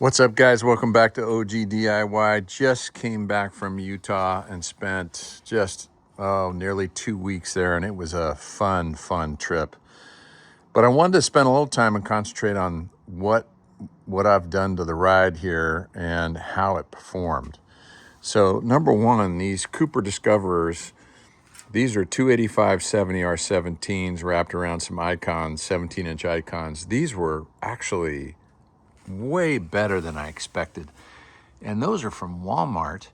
What's up, guys? Welcome back to OG DIY. Just came back from Utah and spent just nearly 2 weeks there, and it was a fun trip. But I wanted to spend a little time and concentrate on what I've done to the ride here and how it performed. So number one, these Cooper Discoverers, these are 285 70R17s wrapped around some icons, 17-inch icons. These were actually way better than I expected. And those are from Walmart,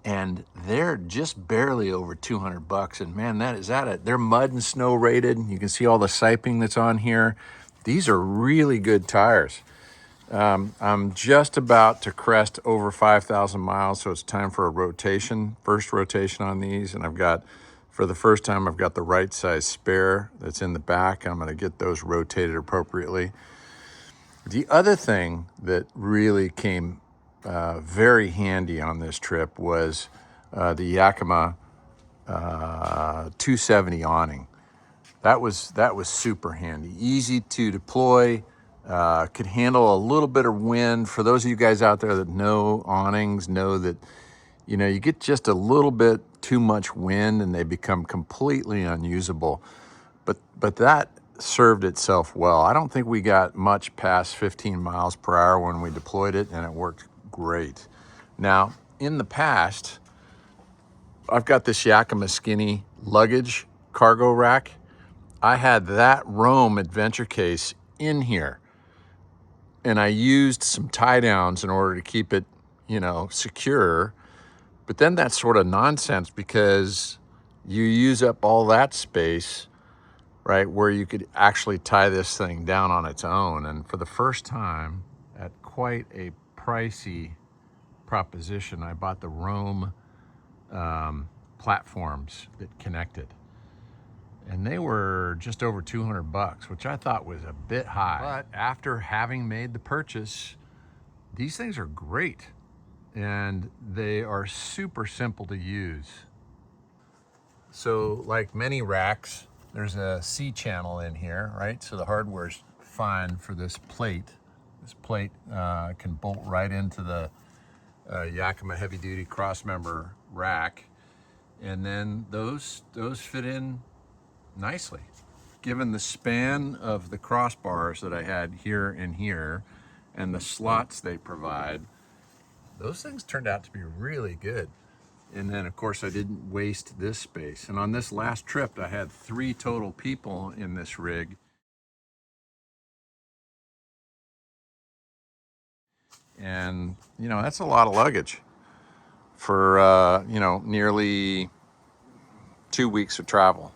and they're just barely over 200 bucks. And man, they're mud and snow rated. You can see all the siping that's on here. These are really good tires. I'm just about to crest over 5,000 miles, so it's time for a rotation, first rotation on these. And for the first time, I've got the right size spare that's in the back. I'm gonna get those rotated appropriately. The other thing that really came very handy on this trip was the Yakima 270 awning. That was super handy, easy to deploy, could handle a little bit of wind. For those of you guys out there that know awnings, know that you get just a little bit too much wind and they become completely unusable. But that served itself well. I don't think we got much past 15 miles per hour when we deployed it, and it worked great. Now, in the past, I've got this Yakima Skinny luggage cargo rack. I had that Rome adventure case in here, and I used some tie downs in order to keep it, secure. But then that's sort of nonsense because you use up all that space, right, where you could actually tie this thing down on its own. And for the first time, at quite a pricey proposition, I bought the Rome platforms that connected. And they were just over 200 bucks, which I thought was a bit high. But after having made the purchase, these things are great. And they are super simple to use. So like many racks, there's a C channel in here, right? So the hardware's fine for this plate. This plate can bolt right into the Yakima heavy duty crossmember rack. And then those fit in nicely. Given the span of the crossbars that I had here and here and the slots they provide, those things turned out to be really good. And then, of course, I didn't waste this space. And on this last trip, I had 3 total people in this rig. And, that's a lot of luggage for, nearly 2 weeks of travel.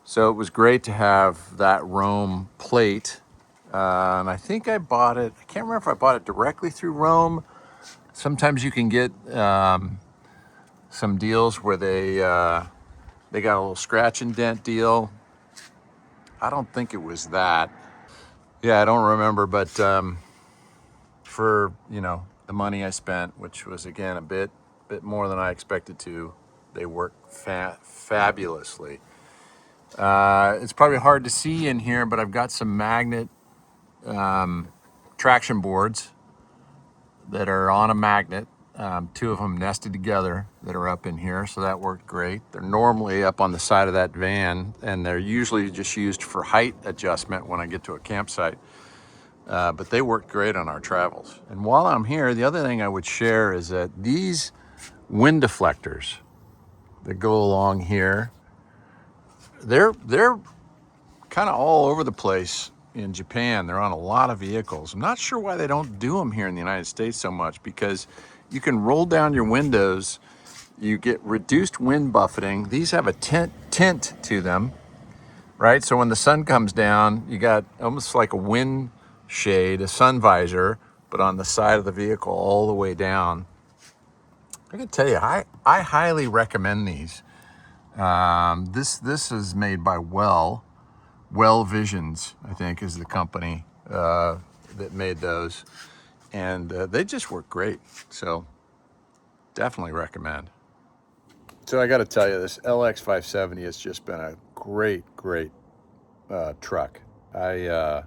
So it was great to have that Rome plate. And I think I bought it, I can't remember if I bought it directly through Rome. Sometimes you can get some deals where they got a little scratch and dent deal. I don't think it was that. Yeah, I don't remember, but for the money I spent, which was again a bit more than I expected to, they work fabulously. It's probably hard to see in here, but I've got some magnet traction boards that are on a magnet. 2 of them nested together that are up in here, so that worked great. They're normally up on the side of that van, and they're usually just used for height adjustment when I get to a campsite. But they worked great on our travels. And while I'm here, the other thing I would share is that these wind deflectors that go along here, they're kind of all over the place in Japan. They're on a lot of vehicles. I'm not sure why they don't do them here in the United States so much, because you can roll down your windows, you get reduced wind buffeting. These have a tint to them, right? So when the sun comes down, you got almost like a wind shade, a sun visor, but on the side of the vehicle all the way down. I can tell you, I highly recommend these. This is made by Well Visions, I think, is the company that made those, and they just work great. So definitely recommend. So I got to tell you, this LX 570 has just been a great truck. I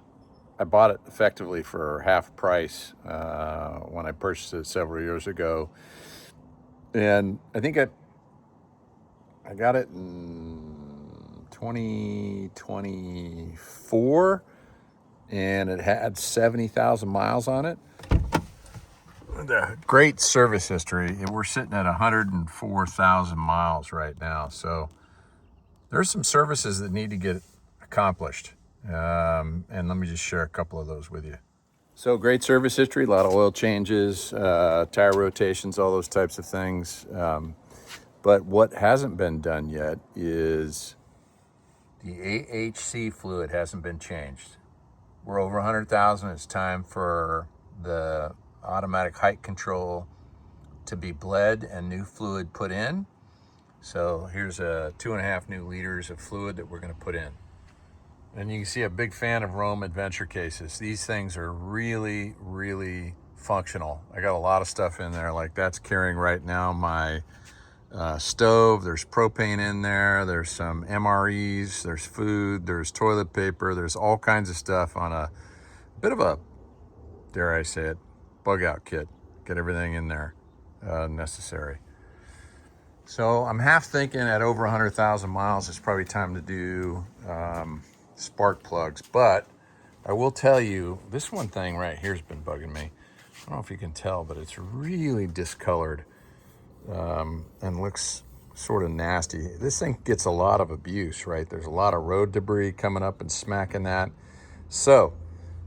I bought it effectively for half price when I purchased it several years ago. And I think I got it in 2024, and it had 70,000 miles on it. The great service history. We're sitting at 104,000 miles right now. So there's some services that need to get accomplished. And let me just share a couple of those with you. So great service history, a lot of oil changes, tire rotations, all those types of things. But what hasn't been done yet is the AHC fluid hasn't been changed. We're over 100,000. It's time for the automatic height control to be bled and new fluid put in. So here's 2.5 new liters of fluid that we're going to put in. And you can see a big fan of Rome Adventure cases. These things are really, really functional. I got a lot of stuff in there. Like that's carrying right now my stove. There's propane in there. There's some MREs. There's food. There's toilet paper. There's all kinds of stuff on a bit of a, dare I say it, bug out kit. Get everything in there necessary. So I'm half thinking at over 100,000 miles, it's probably time to do spark plugs. But I will tell you, this one thing right here has been bugging me. I don't know if you can tell, but it's really discolored and looks sort of nasty. This thing gets a lot of abuse, right? There's a lot of road debris coming up and smacking that. So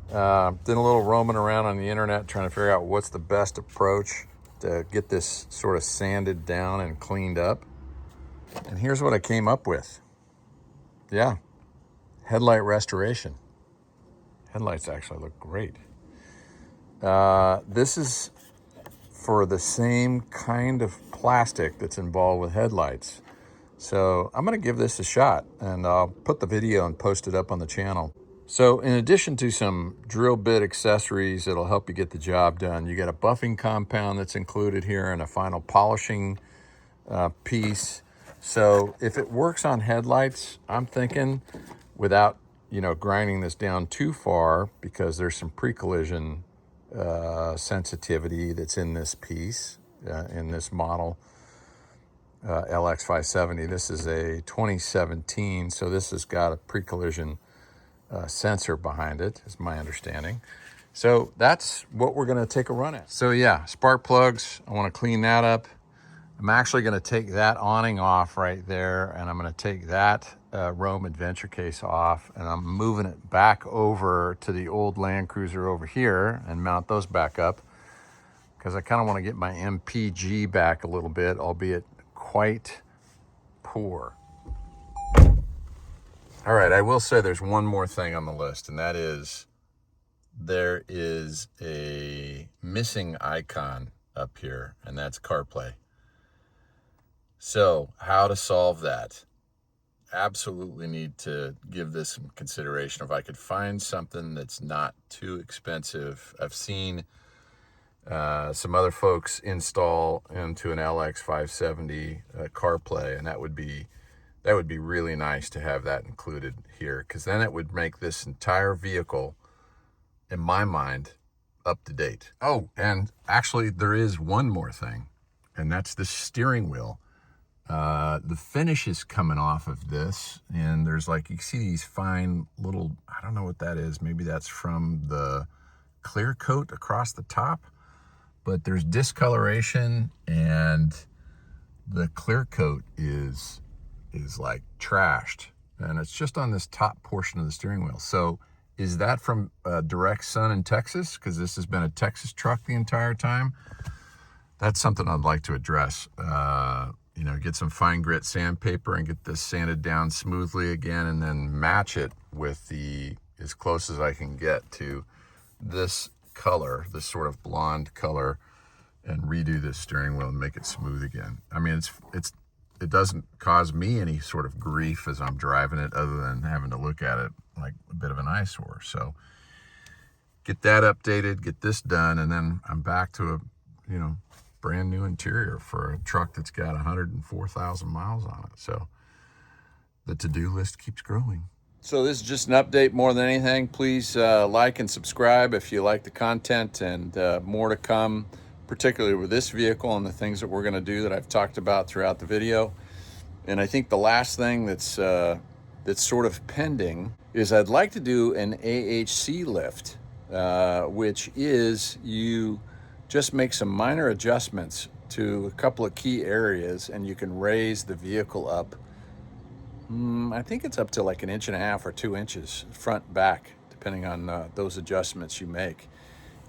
did a little roaming around on the internet trying to figure out what's the best approach to get this sort of sanded down and cleaned up. And here's what I came up with. Yeah, headlight restoration. Headlights actually look great. This is for the same kind of plastic that's involved with headlights. So I'm going to give this a shot, and I'll put the video and post it up on the channel. So in addition to some drill bit accessories that'll help you get the job done, you got a buffing compound that's included here and a final polishing piece. So if it works on headlights, I'm thinking without, grinding this down too far, because there's some pre-collision sensitivity that's in this piece, in this model, LX 570. This is a 2017, so this has got a pre-collision sensor behind it, is my understanding. So that's what we're going to take a run at. So yeah, spark plugs, I want to clean that up. I'm actually going to take that awning off right there, and I'm going to take that Rome Adventure case off, and I'm moving it back over to the old Land Cruiser over here and mount those back up, because I kind of want to get my MPG back a little bit, albeit quite poor. All right, I will say there's one more thing on the list, and that is there is a missing icon up here, and that's CarPlay. So how to solve that? Absolutely need to give this some consideration. If I could find something that's not too expensive. I've seen some other folks install into an LX 570 CarPlay, and that would be really nice to have that included here, because then it would make this entire vehicle, in my mind, up to date. Oh, and actually there is one more thing, and that's the steering wheel. The finish is coming off of this, and there's like, you see these fine little, I don't know what that is. Maybe that's from the clear coat across the top, but there's discoloration, and the clear coat is like trashed, and it's just on this top portion of the steering wheel. So is that from direct sun in Texas? Because this has been a Texas truck the entire time. That's something I'd like to address. Get some fine grit sandpaper and get this sanded down smoothly again, and then match it with as close as I can get to this color, this sort of blonde color, and redo this steering wheel and make it smooth again. I mean, it doesn't cause me any sort of grief as I'm driving it, other than having to look at it like a bit of an eyesore. So get that updated, get this done, and then I'm back to a, brand new interior for a truck that's got 104,000 miles on it. So the to-do list keeps growing. So this is just an update more than anything. Please like and subscribe if you like the content, and more to come, particularly with this vehicle and the things that we're going to do that I've talked about throughout the video. And I think the last thing that's sort of pending is I'd like to do an AHC lift, which is you just make some minor adjustments to a couple of key areas and you can raise the vehicle up. I think it's up to like 1.5 or 2 inches front and back, depending on those adjustments you make.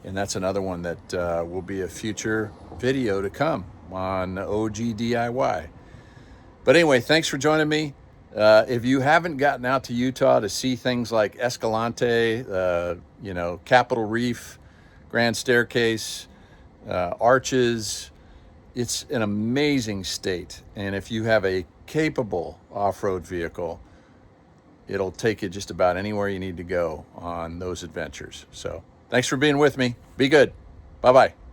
And that's another one that will be a future video to come on OG DIY. But anyway, thanks for joining me. If you haven't gotten out to Utah to see things like Escalante, Capitol Reef, Grand Staircase, Arches, it's an amazing state. And if you have a capable off-road vehicle, it'll take you just about anywhere you need to go on those adventures. So thanks for being with me. Be good. Bye-bye.